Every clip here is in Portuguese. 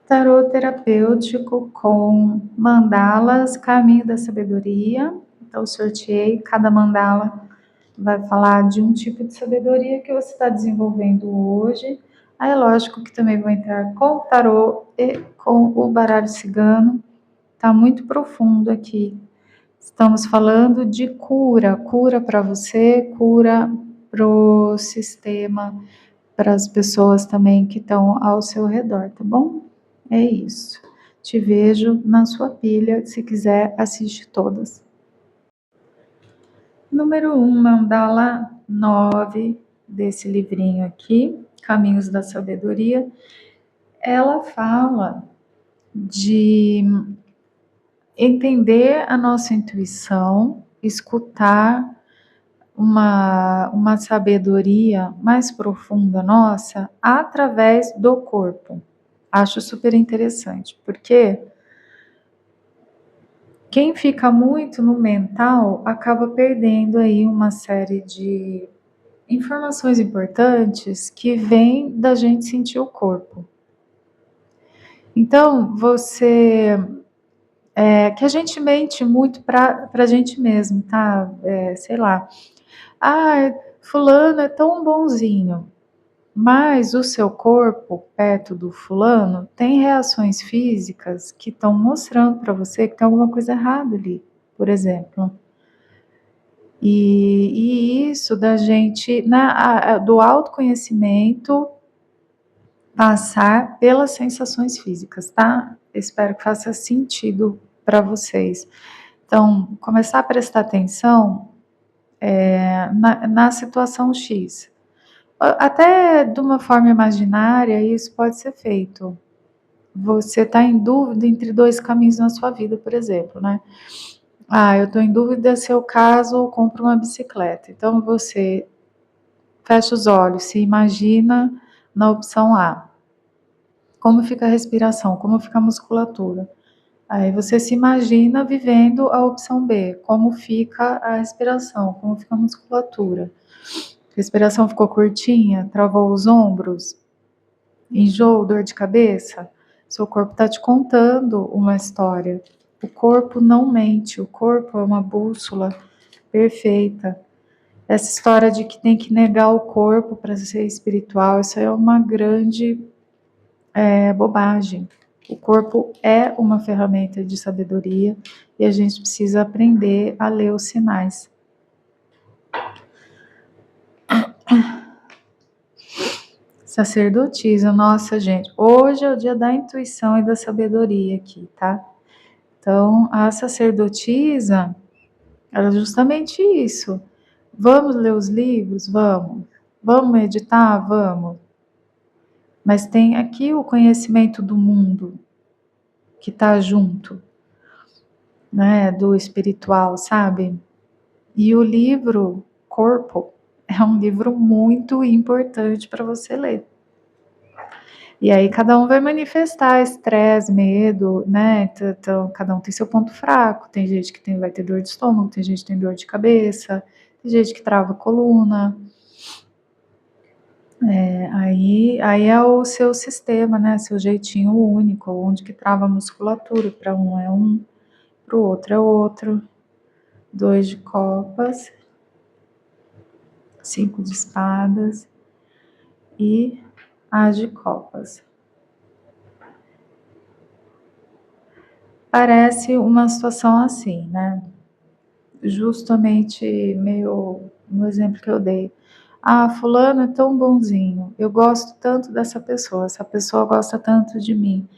Tarô terapêutico com mandalas, caminho da sabedoria. Então, sorteei, cada mandala vai falar de um tipo de sabedoria que você está desenvolvendo hoje. Aí, é lógico que também vou entrar com o tarô e com o baralho cigano. Está muito profundo aqui. Estamos falando de cura, cura para você, cura para o sistema, para as pessoas também que estão ao seu redor, tá bom? É isso. Te vejo na sua pilha, se quiser, assiste todas. Número 1, mandala 9 desse livrinho aqui, Caminhos da Sabedoria. Ela fala de entender a nossa intuição, escutar uma sabedoria mais profunda nossa através do corpo. Acho super interessante, porque quem fica muito no mental acaba perdendo aí uma série de informações importantes que vêm da gente sentir o corpo. Então, que a gente mente muito para a gente mesmo, tá? Sei lá. Ah, fulano é tão bonzinho. Mas o seu corpo, perto do fulano, tem reações físicas que estão mostrando para você que tem alguma coisa errada ali, por exemplo. E isso da gente, do autoconhecimento, passar pelas sensações físicas, tá? Espero que faça sentido para vocês. Então, começar a prestar atenção na situação X. Até de uma forma imaginária, isso pode ser feito. Você está em dúvida entre dois caminhos na sua vida, por exemplo, né? Eu estou em dúvida se eu caso ou compro uma bicicleta. Então, você fecha os olhos, se imagina na opção A. Como fica a respiração? Como fica a musculatura? Aí você se imagina vivendo a opção B. Como fica a respiração? Como fica a musculatura? A respiração ficou curtinha? Travou os ombros? Enjoo, dor de cabeça? Seu corpo está te contando uma história. O corpo não mente, o corpo é uma bússola perfeita. Essa história de que tem que negar o corpo para ser espiritual, isso é uma grande bobagem. O corpo é uma ferramenta de sabedoria e a gente precisa aprender a ler os sinais. Sacerdotisa, nossa gente, hoje é o dia da intuição e da sabedoria aqui, tá? Então, a sacerdotisa, ela é justamente isso. Vamos ler os livros? Vamos. Vamos meditar? Vamos. Mas tem aqui o conhecimento do mundo que está junto, né, do espiritual, sabe? E o livro Corpo é um livro muito importante para você ler. E aí cada um vai manifestar estresse, medo, né? Então, cada um tem seu ponto fraco. Tem gente que vai ter dor de estômago, tem gente que tem dor de cabeça, tem gente que trava a coluna. Aí é o seu sistema, né? Seu jeitinho único, onde que trava a musculatura. Para um é um, para o outro é outro. 2 de copas, 5 de espadas e as de copas. Parece uma situação assim, né? Justamente meio no exemplo que eu dei. Fulano é tão bonzinho, eu gosto tanto dessa pessoa, essa pessoa gosta tanto de mim.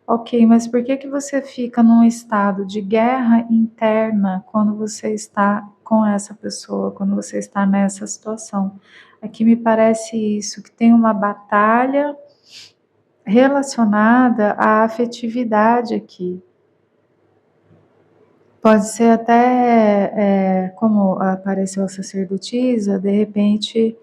Ok, mas por que você fica num estado de guerra interna quando você está com essa pessoa, quando você está nessa situação? Aqui me parece isso, que tem uma batalha relacionada à afetividade aqui. Pode ser até, como apareceu a sacerdotisa, de repente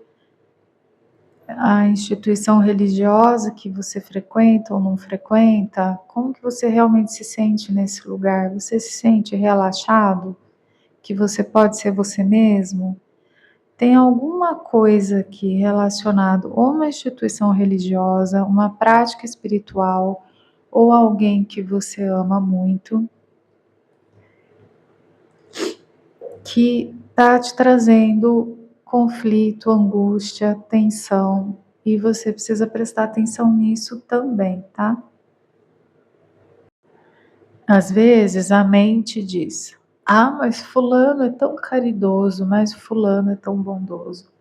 a instituição religiosa que você frequenta ou não frequenta, como que você realmente se sente nesse lugar? Você se sente relaxado? Que você pode ser você mesmo? Tem alguma coisa aqui relacionado a uma instituição religiosa, uma prática espiritual, ou alguém que você ama muito, que está te trazendo conflito, angústia, tensão, e você precisa prestar atenção nisso também, tá? Às vezes a mente diz: ah, mas fulano é tão caridoso, mas fulano é tão bondoso.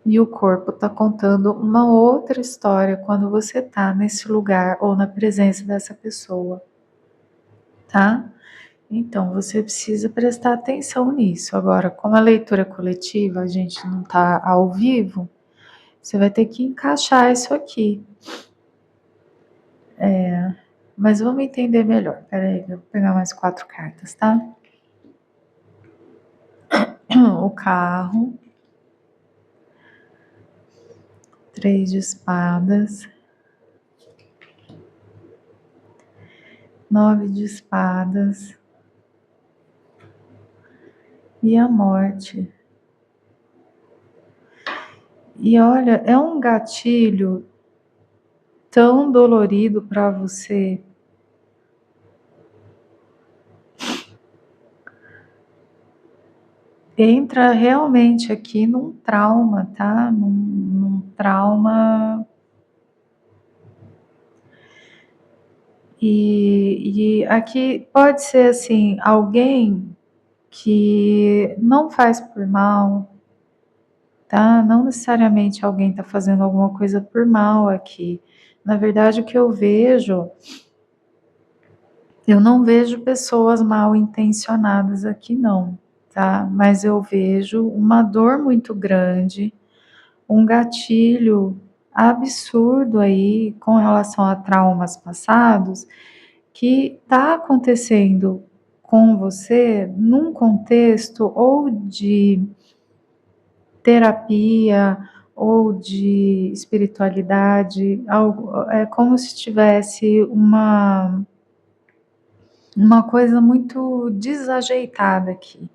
E o corpo está contando uma outra história quando você está nesse lugar ou na presença dessa pessoa, tá? Então você precisa prestar atenção nisso. Agora, como a leitura é coletiva, a gente não está ao vivo, você vai ter que encaixar isso aqui. Mas vamos entender melhor. Peraí, eu vou pegar mais 4 cartas, tá? O carro, 3 de espadas, 9 de espadas e a morte. E olha, é um gatilho tão dolorido para você. Entra realmente aqui num trauma, tá? Num trauma. E aqui pode ser assim, alguém que não faz por mal, tá? Não necessariamente alguém está fazendo alguma coisa por mal aqui. Na verdade, o que eu não vejo pessoas mal intencionadas aqui não, tá? Mas eu vejo uma dor muito grande, um gatilho absurdo aí com relação a traumas passados que está acontecendo com você num contexto ou de terapia ou de espiritualidade, é como se tivesse uma coisa muito desajeitada aqui.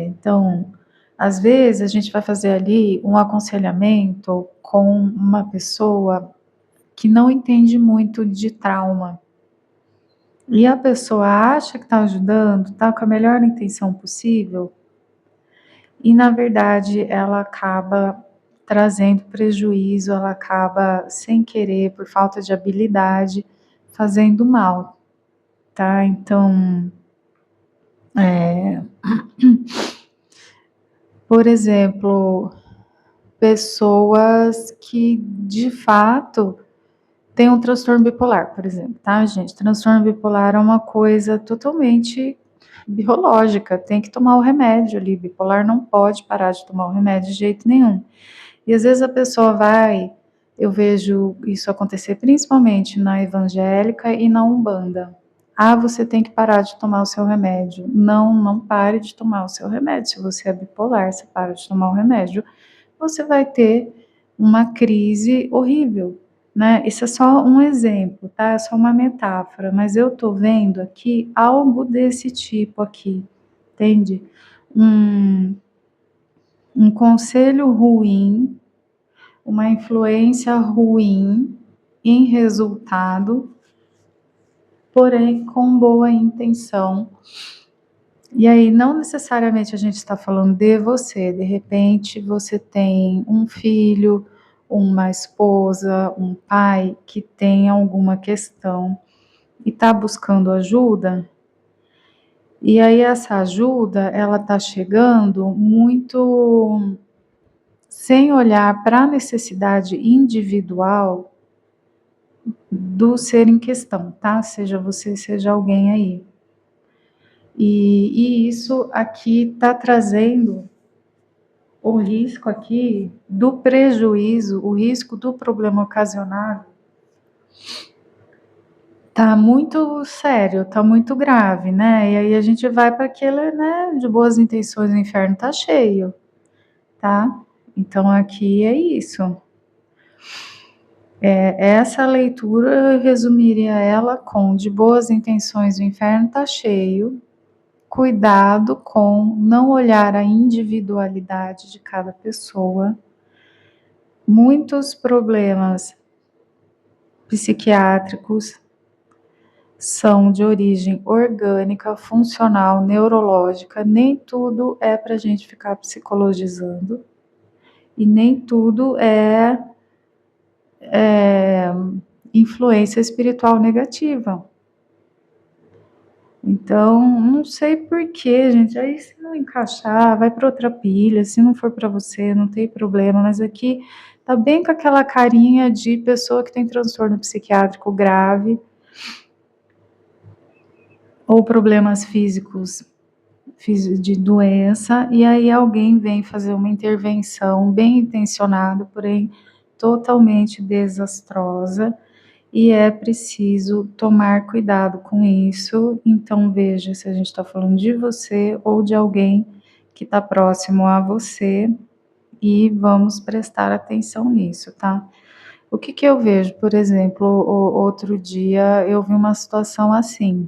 Então, às vezes a gente vai fazer ali um aconselhamento com uma pessoa que não entende muito de trauma. E a pessoa acha que está ajudando, está com a melhor intenção possível, e na verdade ela acaba trazendo prejuízo, ela acaba sem querer, por falta de habilidade, fazendo mal, tá? Então, por exemplo, pessoas que de fato têm um transtorno bipolar, por exemplo, tá, gente? Transtorno bipolar é uma coisa totalmente biológica, tem que tomar o remédio ali. Bipolar não pode parar de tomar o remédio de jeito nenhum. E às vezes a pessoa vai, eu vejo isso acontecer principalmente na evangélica e na Umbanda. Ah, você tem que parar de tomar o seu remédio. Não, não pare de tomar o seu remédio. Se você é bipolar, você para de tomar o remédio, você vai ter uma crise horrível, né? Isso é só um exemplo, tá? É só uma metáfora, mas eu tô vendo aqui algo desse tipo aqui, entende? Um, um conselho ruim, uma influência ruim em resultado, porém com boa intenção. E aí, não necessariamente a gente está falando de você, de repente você tem um filho, uma esposa, um pai que tem alguma questão e está buscando ajuda, e aí essa ajuda, ela está chegando muito sem olhar para a necessidade individual do ser em questão, tá? Seja você, seja alguém aí. E isso aqui está trazendo o risco aqui do prejuízo, o risco do problema ocasionado tá muito sério, tá muito grave, né? E aí a gente vai para aquele, né, de boas intenções, o inferno tá cheio, tá? Então aqui é isso. Essa leitura eu resumiria ela com: de boas intenções, o inferno tá cheio. Cuidado com não olhar a individualidade de cada pessoa. Muitos problemas psiquiátricos são de origem orgânica, funcional, neurológica. Nem tudo é para a gente ficar psicologizando e nem tudo é influência espiritual negativa. Então, não sei porquê, gente. Aí, se não encaixar, vai para outra pilha. Se não for para você, não tem problema. Mas aqui tá bem com aquela carinha de pessoa que tem transtorno psiquiátrico grave ou problemas físicos de doença, e aí alguém vem fazer uma intervenção bem intencionada, porém totalmente desastrosa, e é preciso tomar cuidado com isso. Então veja se a gente está falando de você ou de alguém que está próximo a você, e vamos prestar atenção nisso, tá? O que eu vejo, por exemplo, outro dia eu vi uma situação assim,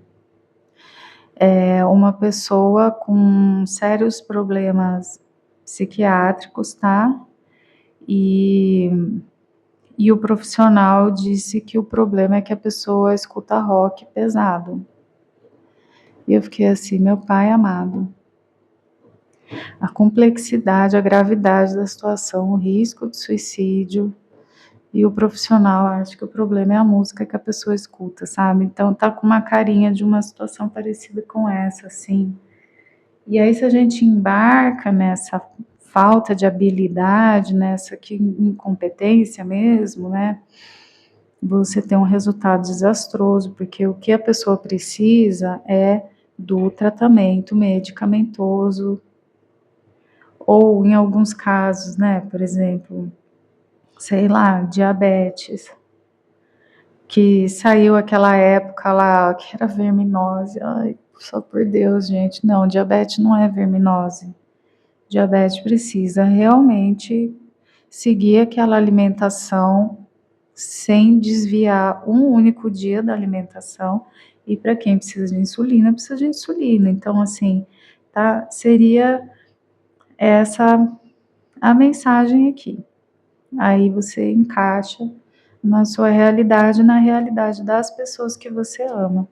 uma pessoa com sérios problemas psiquiátricos, tá? E o profissional disse que o problema é que a pessoa escuta rock pesado. E eu fiquei assim, meu pai amado, a complexidade, a gravidade da situação, o risco de suicídio, e o profissional acha que o problema é a música que a pessoa escuta, sabe? Então tá com uma carinha de uma situação parecida com essa, assim. E aí, se a gente embarca nessa falta de habilidade, nessa incompetência mesmo, né? Você tem um resultado desastroso, porque o que a pessoa precisa é do tratamento medicamentoso, ou em alguns casos, né? Por exemplo, sei lá, diabetes, que saiu aquela época lá, que era verminose. Ai, só por Deus, gente. Não, diabetes não é verminose. Diabetes precisa realmente seguir aquela alimentação sem desviar um único dia da alimentação. E para quem precisa de insulina, precisa de insulina. Então, assim, tá? Seria essa a mensagem aqui. Aí você encaixa na sua realidade, na realidade das pessoas que você ama,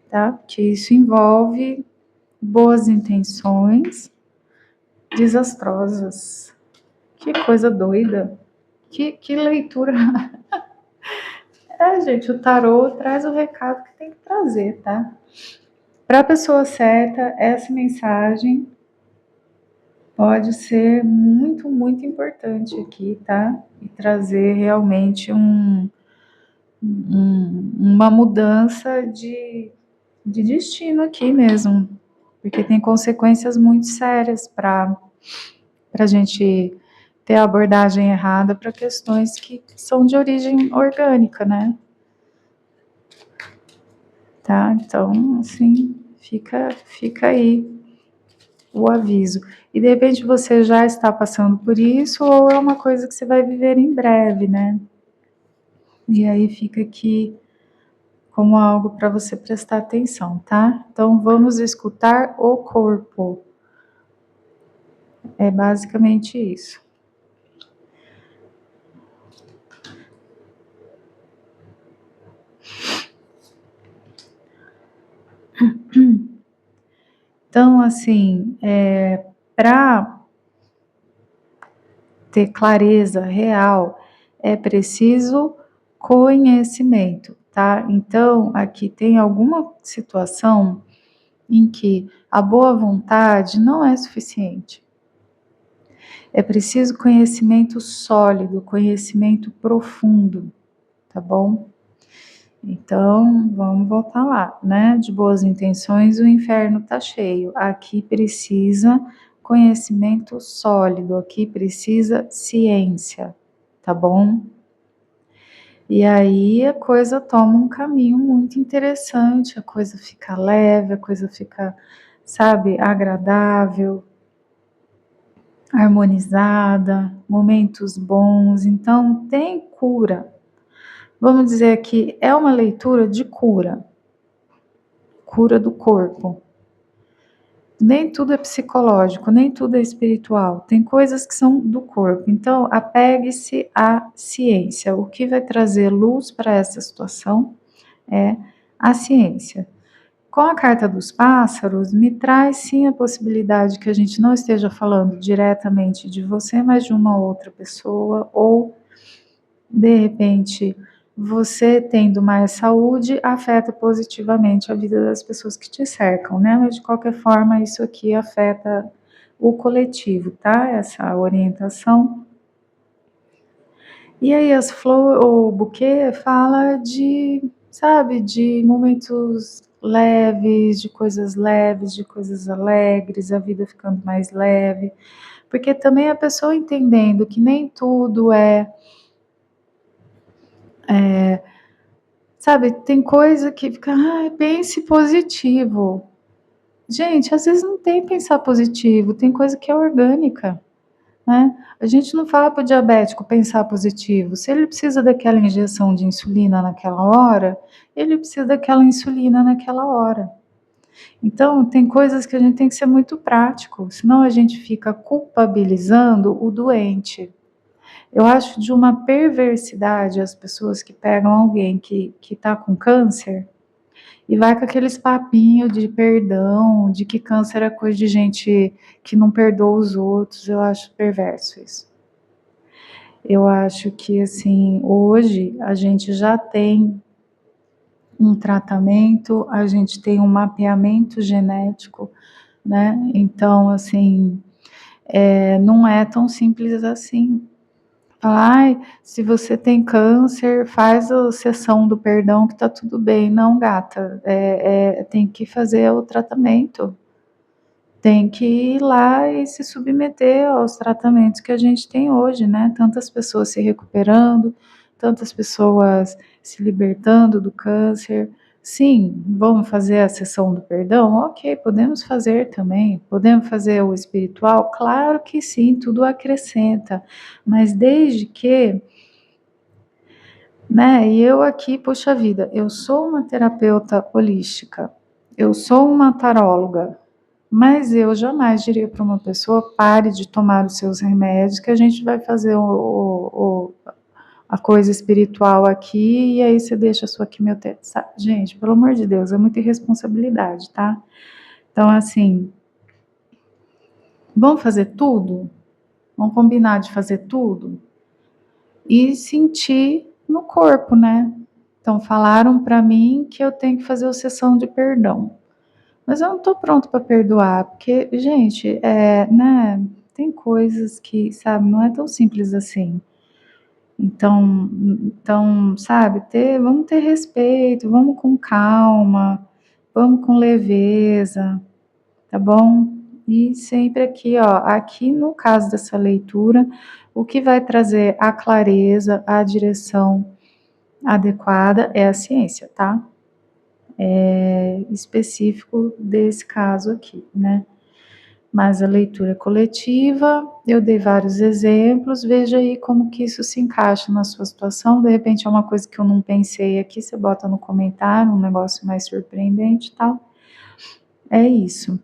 tá? Porque isso envolve boas intenções desastrosas. Que coisa doida. Que leitura. Gente, o tarô traz o recado que tem que trazer, tá? Para a pessoa certa, essa mensagem pode ser muito, muito importante aqui, tá? E trazer realmente uma mudança de destino aqui mesmo, porque tem consequências muito sérias para a gente ter a abordagem errada para questões que são de origem orgânica, né? Tá? Então, assim, fica aí o aviso. E de repente você já está passando por isso, ou é uma coisa que você vai viver em breve, né? E aí fica aqui como algo para você prestar atenção, tá? Então vamos escutar o corpo. É basicamente isso. Então, assim, para ter clareza real, é preciso conhecimento, tá? Então, aqui tem alguma situação em que a boa vontade não é suficiente. É preciso conhecimento sólido, conhecimento profundo, tá bom? Então, vamos voltar lá, né? De boas intenções, o inferno tá cheio. Aqui precisa conhecimento sólido, aqui precisa ciência, tá bom? E aí a coisa toma um caminho muito interessante, a coisa fica leve, a coisa fica, sabe, agradável, harmonizada, momentos bons. Então, tem cura. Vamos dizer que é uma leitura de cura do corpo. Nem tudo é psicológico, nem tudo é espiritual. Tem coisas que são do corpo. Então, apegue-se à ciência. O que vai trazer luz para essa situação é a ciência. Com a carta dos pássaros, me traz sim a possibilidade que a gente não esteja falando diretamente de você, mas de uma outra pessoa, ou de repente você tendo mais saúde afeta positivamente a vida das pessoas que te cercam, né? Mas de qualquer forma, isso aqui afeta o coletivo, tá? Essa orientação. E aí as flores, o buquê fala de, sabe, de momentos leves, de coisas alegres, a vida ficando mais leve, porque também a pessoa entendendo que nem tudo sabe, tem coisa que fica, pense positivo. Gente, às vezes não tem pensar positivo, tem coisa que é orgânica, né? A gente não fala para o diabético pensar positivo. Se ele precisa daquela injeção de insulina naquela hora, ele precisa daquela insulina naquela hora. Então, tem coisas que a gente tem que ser muito prático, senão a gente fica culpabilizando o doente. Eu acho de uma perversidade as pessoas que pegam alguém que está com câncer e vai com aqueles papinhos de perdão, de que câncer é coisa de gente que não perdoa os outros. Eu acho perverso isso. Eu acho que, assim, hoje a gente já tem um tratamento, a gente tem um mapeamento genético, né? Então, assim, não é tão simples assim. Falar, se você tem câncer, faz a sessão do perdão que tá tudo bem. Não, gata, tem que fazer o tratamento. Tem que ir lá e se submeter aos tratamentos que a gente tem hoje, né? Tantas pessoas se recuperando, tantas pessoas se libertando do câncer. Sim, vamos fazer a sessão do perdão? Ok, podemos fazer também. Podemos fazer o espiritual? Claro que sim, tudo acrescenta. Mas desde que, né? E eu aqui, poxa vida, eu sou uma terapeuta holística, eu sou uma taróloga, mas eu jamais diria para uma pessoa: pare de tomar os seus remédios, que a gente vai fazer a coisa espiritual aqui, e aí você deixa a sua quimioterapia. Gente, pelo amor de Deus, é muita irresponsabilidade, tá? Então, assim, vamos fazer tudo? Vamos combinar de fazer tudo? E sentir no corpo, né? Então, falaram para mim que eu tenho que fazer a sessão de perdão. Mas eu não estou pronto para perdoar, porque, gente, né, tem coisas que, sabe, não é tão simples assim. Então, sabe, vamos ter respeito, vamos com calma, vamos com leveza, tá bom? E sempre aqui, ó, aqui no caso dessa leitura, o que vai trazer a clareza, a direção adequada é a ciência, tá? Específico desse caso aqui, né? Mas a leitura coletiva, eu dei vários exemplos, veja aí como que isso se encaixa na sua situação, de repente é uma coisa que eu não pensei aqui, você bota no comentário, um negócio mais surpreendente e tal, é isso.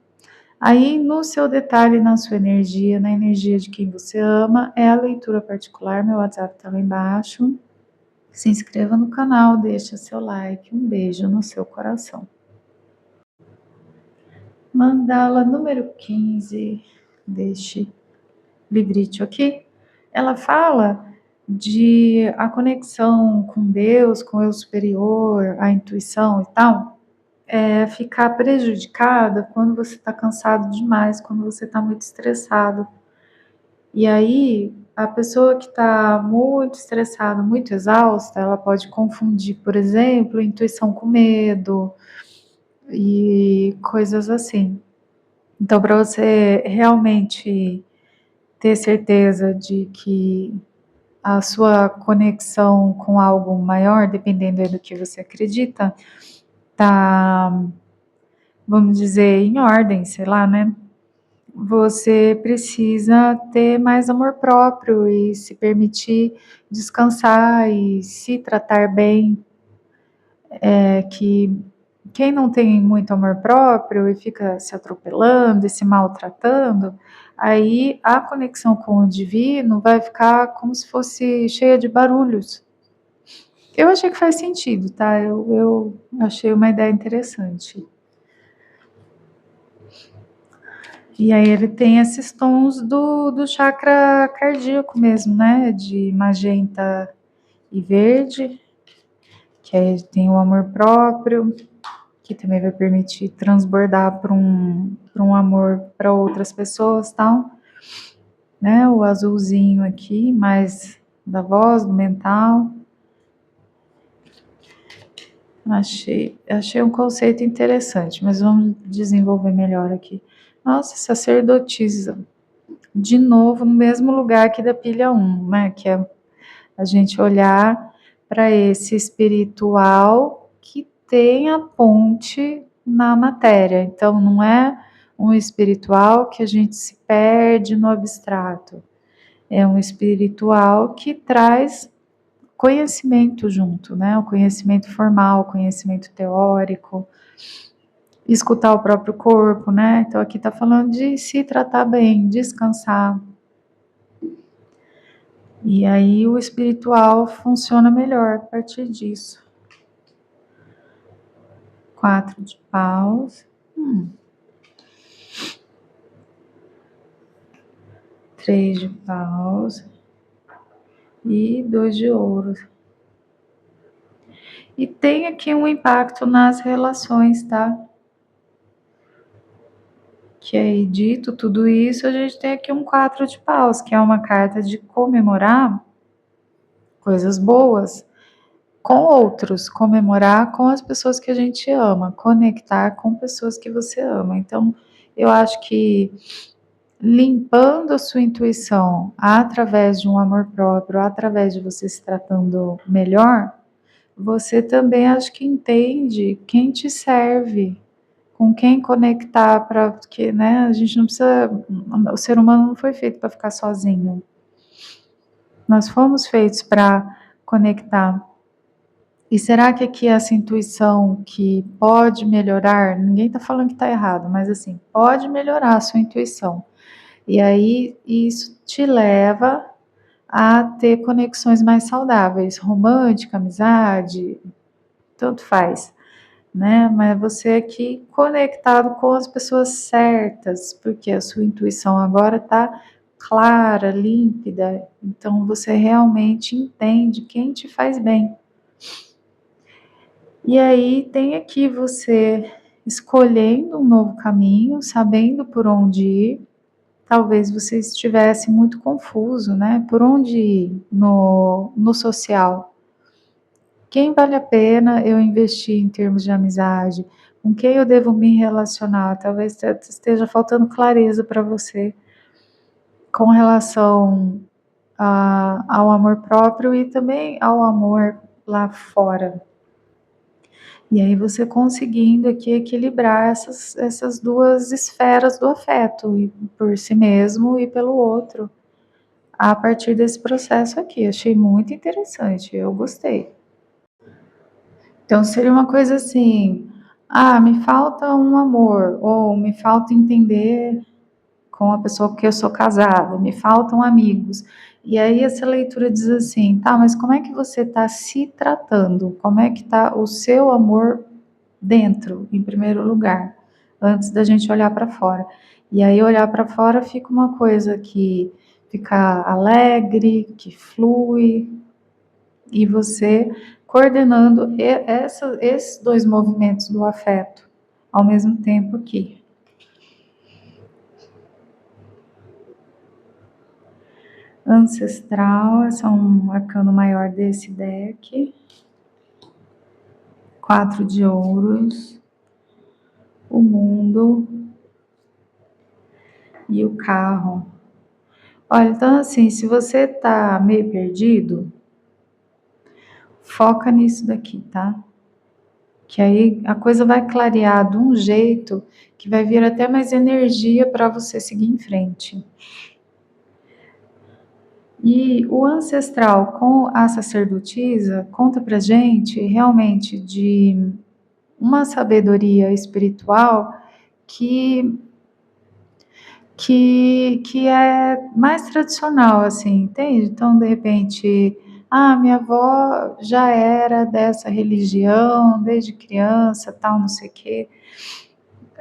Aí, no seu detalhe, na sua energia, na energia de quem você ama, é a leitura particular, meu WhatsApp tá lá embaixo, se inscreva no canal, deixa seu like, um beijo no seu coração. Mandala número 15 deste livrito aqui, ela fala de a conexão com Deus, com o eu superior, a intuição e tal, ficar prejudicada quando você está cansado demais, quando você está muito estressado. E aí, a pessoa que está muito estressada, muito exausta, ela pode confundir, por exemplo, intuição com medo e coisas assim. Então, para você realmente ter certeza de que a sua conexão com algo maior, dependendo do que você acredita, tá, vamos dizer, em ordem, sei lá, né? Você precisa ter mais amor próprio e se permitir descansar e se tratar bem, que quem não tem muito amor próprio e fica se atropelando e se maltratando, aí a conexão com o divino vai ficar como se fosse cheia de barulhos. Eu achei que faz sentido, tá? Eu achei uma ideia interessante. E aí ele tem esses tons do chakra cardíaco mesmo, né? De magenta e verde, que aí tem o amor próprio, que também vai permitir transbordar para um amor para outras pessoas, tal, né? O azulzinho aqui, mais da voz, do mental. Achei um conceito interessante, mas vamos desenvolver melhor aqui. Nossa, sacerdotisa. De novo, no mesmo lugar que da pilha 1, né? Que é a gente olhar para esse espiritual que tem a ponte na matéria. Então, não é um espiritual que a gente se perde no abstrato. É um espiritual que traz conhecimento junto, né? O conhecimento formal, o conhecimento teórico, escutar o próprio corpo, né? Então, aqui está falando de se tratar bem, descansar. E aí o espiritual funciona melhor a partir disso. 4 de paus. 3 de paus. E 2 de ouros. E tem aqui um impacto nas relações, tá? Que aí, dito tudo isso, a gente tem aqui um 4 de paus, que é uma carta de comemorar coisas boas com outros, comemorar com as pessoas que a gente ama, conectar com pessoas que você ama. Então, eu acho que limpando a sua intuição através de um amor próprio, através de você se tratando melhor, você também acho que entende quem te serve, com quem conectar, para porque, né, a gente não precisa, o ser humano não foi feito para ficar sozinho. Nós fomos feitos para conectar. E será que aqui essa intuição que pode melhorar, ninguém está falando que está errado, mas assim, pode melhorar a sua intuição. E aí isso te leva a ter conexões mais saudáveis, romântica, amizade, tanto faz, né? Mas você aqui conectado com as pessoas certas, porque a sua intuição agora está clara, límpida, então você realmente entende quem te faz bem. E aí tem aqui você escolhendo um novo caminho, sabendo por onde ir. Talvez você estivesse muito confuso, né? Por onde ir no social? Quem vale a pena eu investir em termos de amizade? Com quem eu devo me relacionar? Talvez esteja faltando clareza para você com relação ao amor próprio e também ao amor lá fora. E aí você conseguindo aqui equilibrar essas duas esferas do afeto, por si mesmo e pelo outro, a partir desse processo aqui. Achei muito interessante, eu gostei. Então seria uma coisa assim: ah, me falta um amor, ou me falta entender com a pessoa que eu sou casada, me faltam amigos. E aí essa leitura diz assim: tá, mas como é que você está se tratando? Como é que está o seu amor dentro, em primeiro lugar, antes da gente olhar para fora? E aí olhar para fora fica uma coisa que fica alegre, que flui, e você coordenando esses dois movimentos do afeto ao mesmo tempo aqui. Ancestral, esse é um arcano maior desse deck. 4 de ouros, o mundo e o carro. Olha, então assim, se você tá meio perdido, foca nisso daqui, tá? Que aí a coisa vai clarear de um jeito que vai vir até mais energia para você seguir em frente. E o ancestral com a sacerdotisa conta pra gente realmente de uma sabedoria espiritual que que é mais tradicional, assim, entende? Então, de repente, minha avó já era dessa religião desde criança, tal, não sei o quê.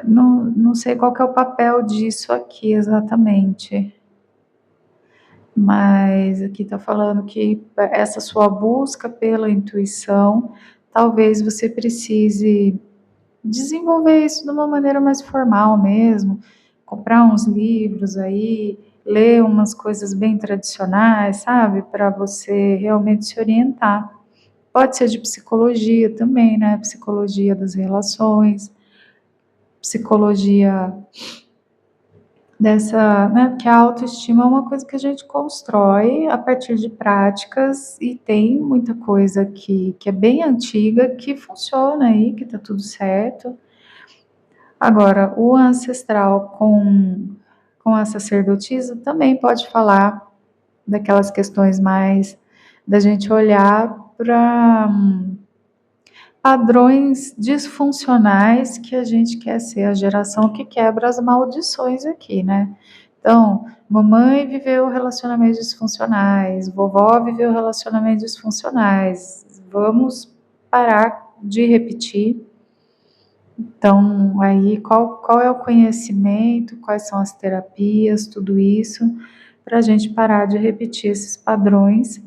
Não sei qual que é o papel disso aqui exatamente, mas aqui está falando que essa sua busca pela intuição, talvez você precise desenvolver isso de uma maneira mais formal mesmo, comprar uns livros aí, ler umas coisas bem tradicionais, sabe, para você realmente se orientar. Pode ser de psicologia também, né, psicologia das relações, psicologia dessa, né, porque a autoestima é uma coisa que a gente constrói a partir de práticas e tem muita coisa que é bem antiga, que funciona aí, que tá tudo certo. Agora, o ancestral com a sacerdotisa também pode falar daquelas questões mais da gente olhar para padrões disfuncionais que a gente quer ser a geração que quebra as maldições aqui, né? Então, mamãe viveu relacionamentos disfuncionais, vovó viveu relacionamentos disfuncionais. Vamos parar de repetir. Então, aí, qual é o conhecimento, quais são as terapias, tudo isso, para a gente parar de repetir esses padrões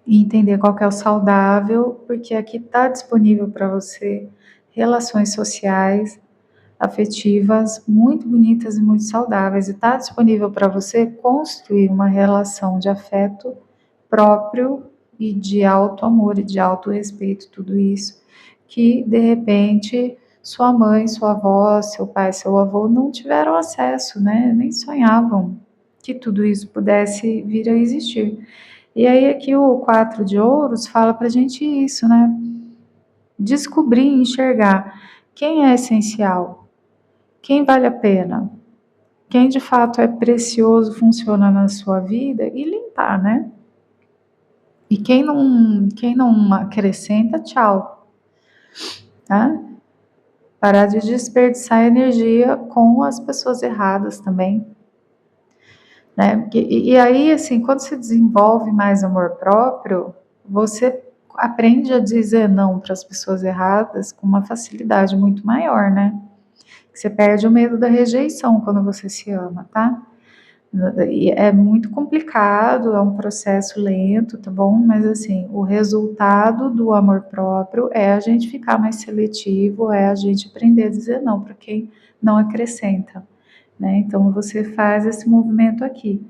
e entender qual que é o saudável, porque aqui está disponível para você relações sociais, afetivas, muito bonitas e muito saudáveis, e está disponível para você construir uma relação de afeto próprio e de alto amor e de alto respeito, tudo isso, que de repente sua mãe, sua avó, seu pai, seu avô não tiveram acesso, né? Nem sonhavam que tudo isso pudesse vir a existir. E aí aqui o 4 de ouros fala pra gente isso, né? Descobrir e enxergar quem é essencial, quem vale a pena, quem de fato é precioso, funciona na sua vida e limpar, né? E quem não acrescenta, tchau, tá? Parar de desperdiçar energia com as pessoas erradas também, né? E aí, assim, quando você desenvolve mais amor próprio, você aprende a dizer não para as pessoas erradas com uma facilidade muito maior, né? Você perde o medo da rejeição quando você se ama, tá? E é muito complicado, é um processo lento, tá bom? Mas assim, o resultado do amor próprio é a gente ficar mais seletivo, é a gente aprender a dizer não para quem não acrescenta, né? Então você faz esse movimento aqui.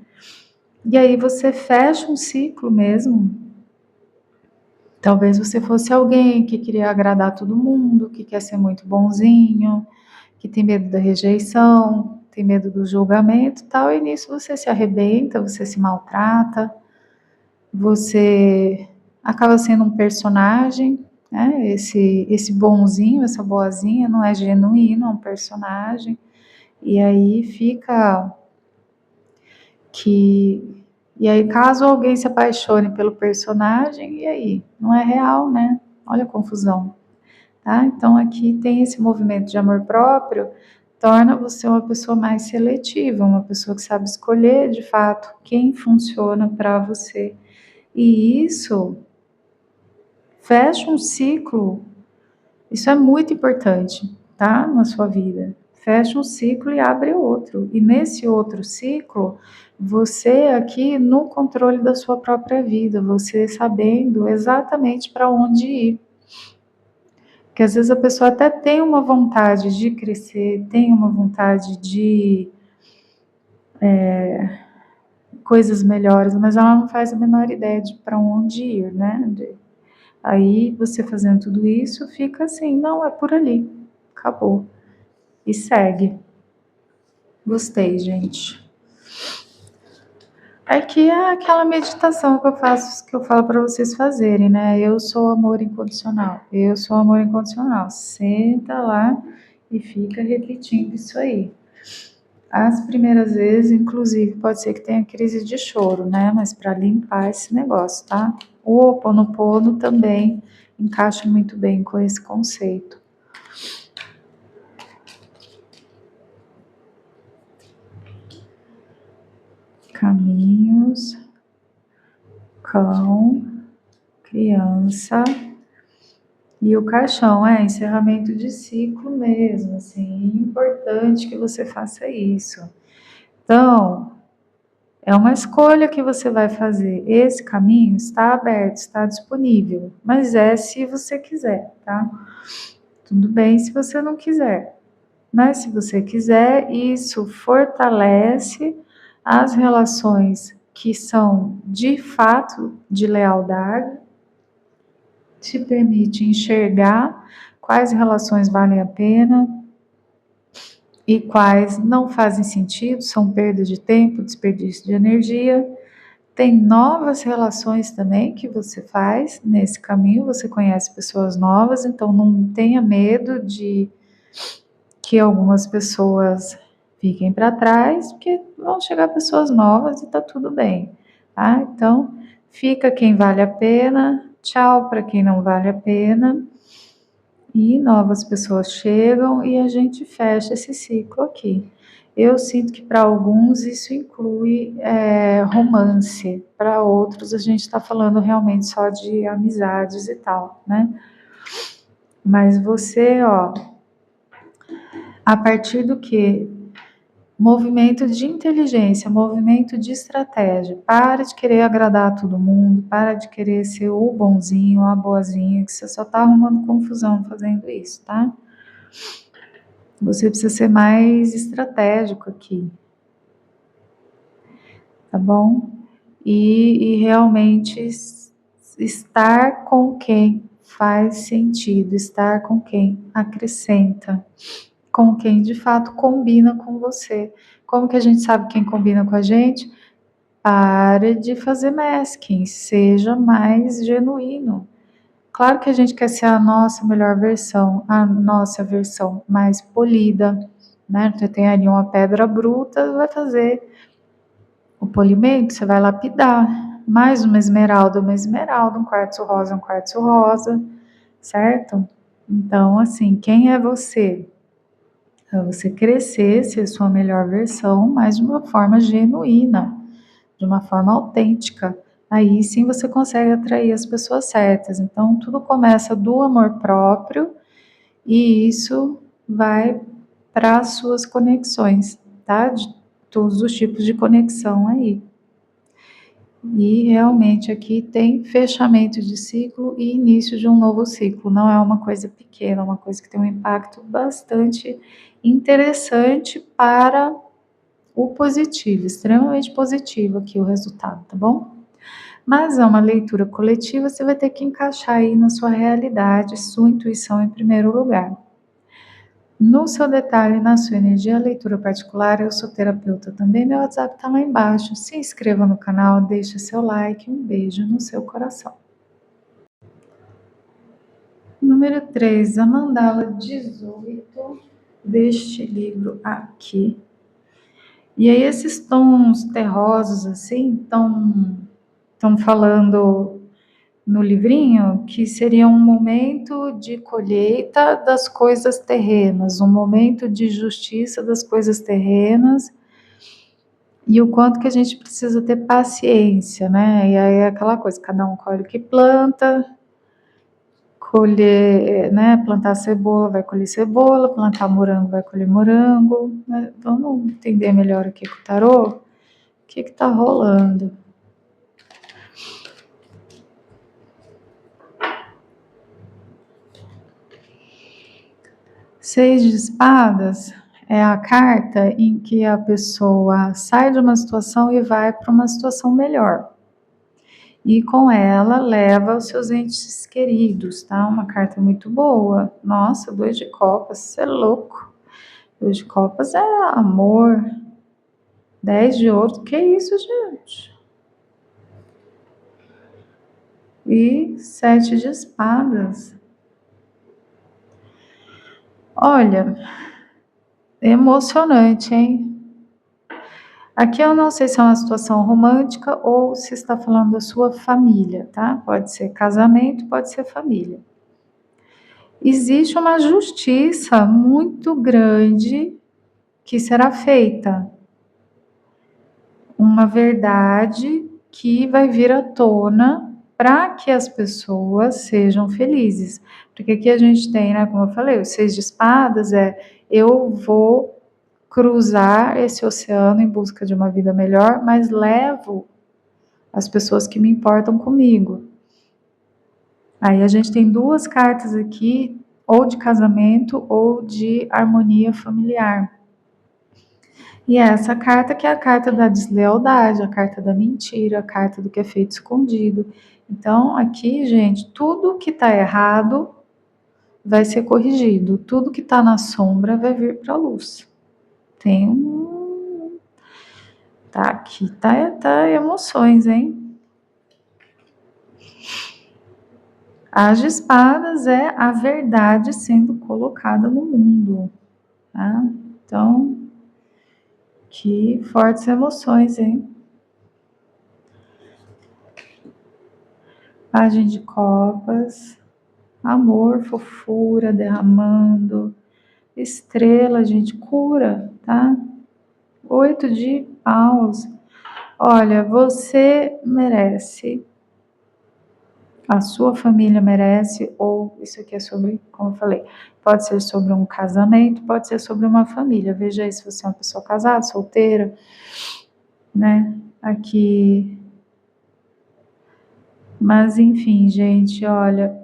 E aí você fecha um ciclo mesmo. Talvez você fosse alguém que queria agradar todo mundo, que quer ser muito bonzinho, que tem medo da rejeição, tem medo do julgamento e tal, e nisso você se arrebenta, você se maltrata, você acaba sendo um personagem, né? Esse bonzinho, essa boazinha não é genuíno, é um personagem, e aí fica que. E aí, caso alguém se apaixone pelo personagem, e aí? Não é real, né? Olha a confusão. Tá? Então, aqui tem esse movimento de amor próprio, torna você uma pessoa mais seletiva, uma pessoa que sabe escolher de fato quem funciona para você. E isso fecha um ciclo, isso é muito importante, tá? Na sua vida. Fecha um ciclo e abre outro. E nesse outro ciclo, você aqui no controle da sua própria vida, você sabendo exatamente para onde ir. Porque às vezes a pessoa até tem uma vontade de crescer, tem uma vontade de coisas melhores, mas ela não faz a menor ideia de para onde ir, né? Aí você fazendo tudo isso fica assim, não, é por ali, acabou. E segue. Gostei, gente. Aqui é aquela meditação que eu faço, que eu falo para vocês fazerem, né? Eu sou amor incondicional. Eu sou amor incondicional. Senta lá e fica repetindo isso aí. As primeiras vezes, inclusive, pode ser que tenha crise de choro, né? Mas para limpar esse negócio, tá? O Ho'oponopono também encaixa muito bem com esse conceito. Caminhos, cão, criança e o caixão. Encerramento de ciclo mesmo, assim, importante que você faça isso. Então, é uma escolha que você vai fazer. Esse caminho está aberto, está disponível, mas é se você quiser, tá? Tudo bem se você não quiser, mas se você quiser, isso fortalece as relações que são de fato de lealdade, te permite enxergar quais relações valem a pena e quais não fazem sentido, são perda de tempo, desperdício de energia. Tem novas relações também que você faz nesse caminho, você conhece pessoas novas, então não tenha medo de que algumas pessoas fiquem para trás, porque vão chegar pessoas novas e tá tudo bem, tá? Então, fica quem vale a pena, tchau para quem não vale a pena, e novas pessoas chegam e a gente fecha esse ciclo aqui. Eu sinto que para alguns isso inclui romance, para outros a gente está falando realmente só de amizades e tal, né? Mas você, a partir do que? Movimento de inteligência, movimento de estratégia. Para de querer agradar todo mundo, para de querer ser o bonzinho, a boazinha, que você só está arrumando confusão fazendo isso, tá? Você precisa ser mais estratégico aqui, tá bom? E realmente estar com quem faz sentido, estar com quem acrescenta, com quem de fato combina com você. Como que a gente sabe quem combina com a gente? Pare de fazer masking, seja mais genuíno. Claro que a gente quer ser a nossa melhor versão, a nossa versão mais polida, né? Você tem ali uma pedra bruta, vai fazer o polimento, você vai lapidar. Mais uma esmeralda, um quartzo rosa, certo? Então, assim, quem é você? É você crescer, ser sua melhor versão, mas de uma forma genuína, de uma forma autêntica. Aí sim você consegue atrair as pessoas certas. Então, tudo começa do amor próprio e isso vai para as suas conexões, tá? De todos os tipos de conexão aí. E realmente aqui tem fechamento de ciclo e início de um novo ciclo. Não é uma coisa pequena, é uma coisa que tem um impacto bastante interessante para o positivo, extremamente positivo aqui o resultado, tá bom? Mas é uma leitura coletiva, você vai ter que encaixar aí na sua realidade, sua intuição em primeiro lugar. No seu detalhe, na sua energia, a leitura particular, eu sou terapeuta também, meu WhatsApp está lá embaixo. Se inscreva no canal, deixe seu like, um beijo no seu coração. Número 3, a mandala 18 deste livro aqui. E aí esses tons terrosos assim, estão falando no livrinho que seria um momento de colheita das coisas terrenas, um momento de justiça das coisas terrenas, e o quanto que a gente precisa ter paciência, né? E aí é aquela coisa, cada um colhe o que planta, colher, né? Plantar cebola, vai colher cebola, plantar morango, vai colher morango, né? Vamos entender melhor aqui com o tarô, o que está rolando. Seis de espadas é a carta em que a pessoa sai de uma situação e vai para uma situação melhor. E com ela leva os seus entes queridos, tá? Uma carta muito boa. Nossa, 2 de copas, você é louco. 2 de copas é amor. 10 de ouros, que isso, gente? E 7 de espadas. Olha, emocionante, hein? Aqui eu não sei se é uma situação romântica ou se está falando da sua família, tá? Pode ser casamento, pode ser família. existe uma justiça muito grande que será feita, uma verdade que vai vir à tona para que as pessoas sejam felizes. Porque aqui a gente tem, né, como eu falei, o 6 de espadas eu vou cruzar esse oceano em busca de uma vida melhor, mas levo as pessoas que me importam comigo. Aí a gente tem duas cartas aqui, ou de casamento ou de harmonia familiar. E essa carta que é a carta da deslealdade, a carta da mentira, a carta do que é feito escondido. Então, aqui, gente, tudo que está errado vai ser corrigido, tudo que está na sombra vai vir para a luz. Tem um. Tá aqui, tá emoções, hein? As de espadas é a verdade sendo colocada no mundo, tá? Então, que fortes emoções, hein? Pagem de copas, amor, fofura derramando, estrela, gente, cura, tá? 8 de paus. Olha, você merece, a sua família merece, ou isso aqui é sobre, como eu falei, pode ser sobre um casamento, pode ser sobre uma família. Veja aí se você é uma pessoa casada, solteira, né? Aqui. Mas enfim, gente, olha,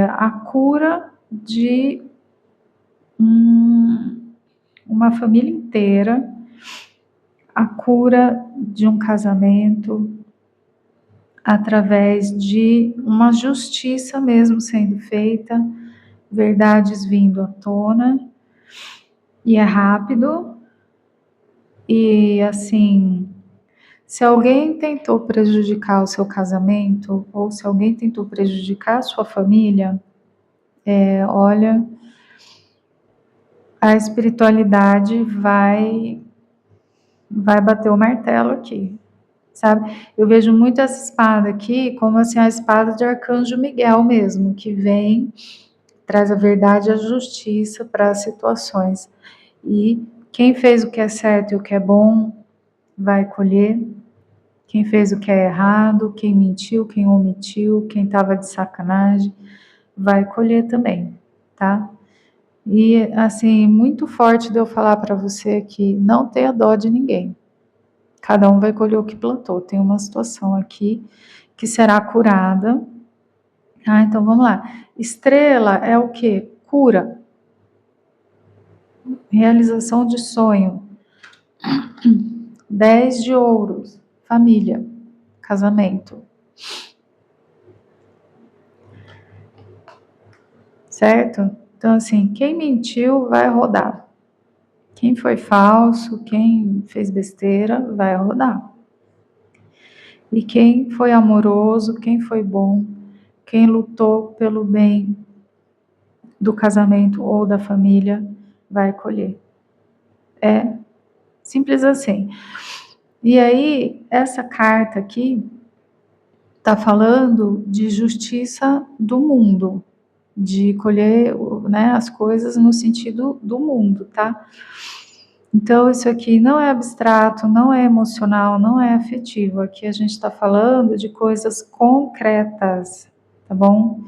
a cura de uma família inteira, a cura de um casamento, através de uma justiça mesmo sendo feita, verdades vindo à tona, e é rápido, e assim, se alguém tentou prejudicar o seu casamento, ou se alguém tentou prejudicar a sua família, olha, a espiritualidade vai bater o martelo aqui, sabe? Eu vejo muito essa espada aqui como assim a espada de Arcanjo Miguel mesmo, que vem, traz a verdade e a justiça para as situações. E quem fez o que é certo e o que é bom vai colher. Quem fez o que é errado, quem mentiu, quem omitiu, quem estava de sacanagem, vai colher também, tá? E assim, muito forte de eu falar para você que não tenha dó de ninguém. Cada um vai colher o que plantou. Tem uma situação aqui que será curada. Ah, então vamos lá. Estrela é o que? Cura. Realização de sonho. 10 de ouros. Família. Casamento. Certo? Então, assim, quem mentiu vai rodar. Quem foi falso, quem fez besteira, vai rodar. E quem foi amoroso, quem foi bom, quem lutou pelo bem do casamento ou da família, vai colher. É simples assim. E aí, essa carta aqui está falando de justiça do mundo, de colher, né, as coisas no sentido do mundo, tá? Então, isso aqui não é abstrato, não é emocional, não é afetivo. Aqui a gente está falando de coisas concretas, tá bom?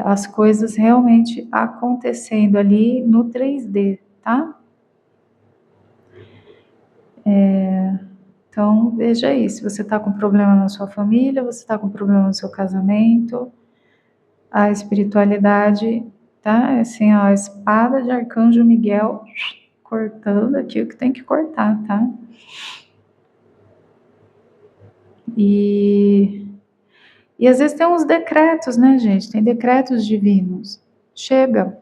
As coisas realmente acontecendo ali no 3D, tá? Então, veja aí, se você está com problema na sua família, você está com problema no seu casamento, a espiritualidade, tá? É assim, ó, a espada de Arcanjo Miguel cortando aqui o que tem que cortar, tá? E às vezes tem uns decretos, né, gente? Tem decretos divinos. Chega,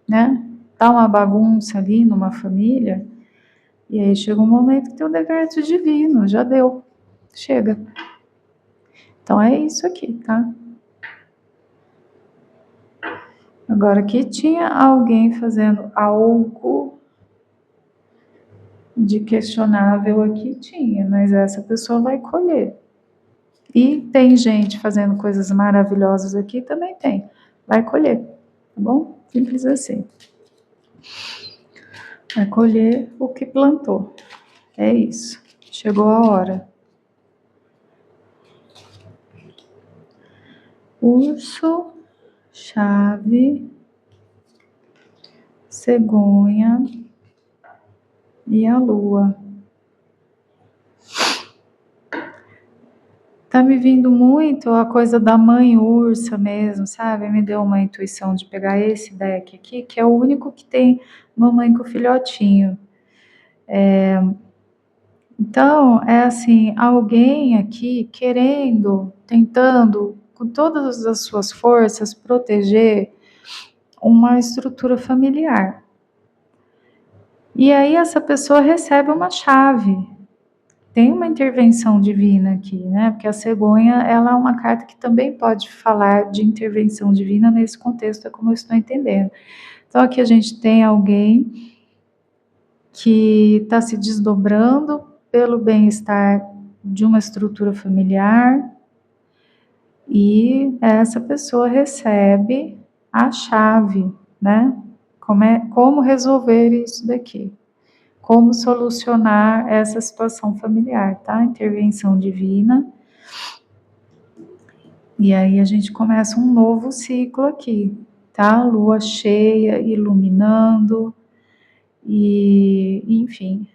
né? Tá uma bagunça ali numa família, e aí chega um momento que tem um decreto divino, já deu. Chega. Então é isso aqui, tá? Agora aqui tinha alguém fazendo algo de questionável aqui, tinha, mas essa pessoa vai colher. E tem gente fazendo coisas maravilhosas aqui, também tem. Vai colher, tá bom? Simples assim. Vai colher o que plantou. É isso. Chegou a hora. Urso, chave, cegonha e a lua. Tá me vindo muito a coisa da mãe ursa mesmo, sabe? Me deu uma intuição de pegar esse deck aqui, que é o único que tem mamãe com filhotinho. Então, é assim, alguém aqui querendo, tentando, com todas as suas forças, proteger uma estrutura familiar. E aí essa pessoa recebe uma chave. Tem uma intervenção divina aqui, né? Porque a cegonha, ela é uma carta que também pode falar de intervenção divina nesse contexto, é como eu estou entendendo. Então aqui a gente tem alguém que está se desdobrando pelo bem-estar de uma estrutura familiar e essa pessoa recebe a chave, né? Como resolver isso daqui? Como solucionar essa situação familiar, tá? Intervenção divina. E aí a gente começa um novo ciclo aqui, tá? Lua cheia, iluminando, e enfim.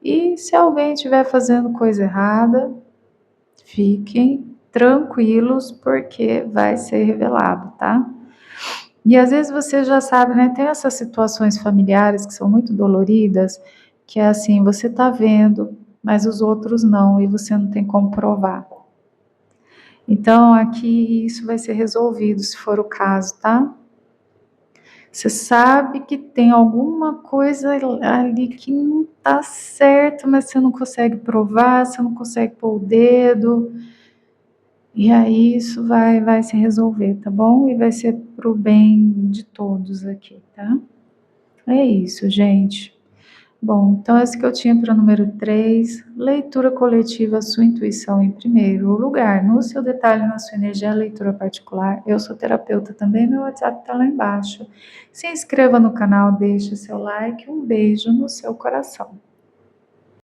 E se alguém estiver fazendo coisa errada, fiquem tranquilos, porque vai ser revelado, tá? E às vezes você já sabe, né? Tem essas situações familiares que são muito doloridas, que é assim, você tá vendo, mas os outros não, e você não tem como provar. Então, aqui isso vai ser resolvido, se for o caso, tá? Você sabe que tem alguma coisa ali que não tá certo, mas você não consegue provar, você não consegue pôr o dedo. E aí isso vai se resolver, tá bom? E vai ser pro bem de todos aqui, tá? É isso, gente. Bom, então esse que eu tinha para o número 3, leitura coletiva, sua intuição em primeiro lugar. No seu detalhe, na sua energia, leitura particular. Eu sou terapeuta também, meu WhatsApp está lá embaixo. Se inscreva no canal, deixe seu like, um beijo no seu coração.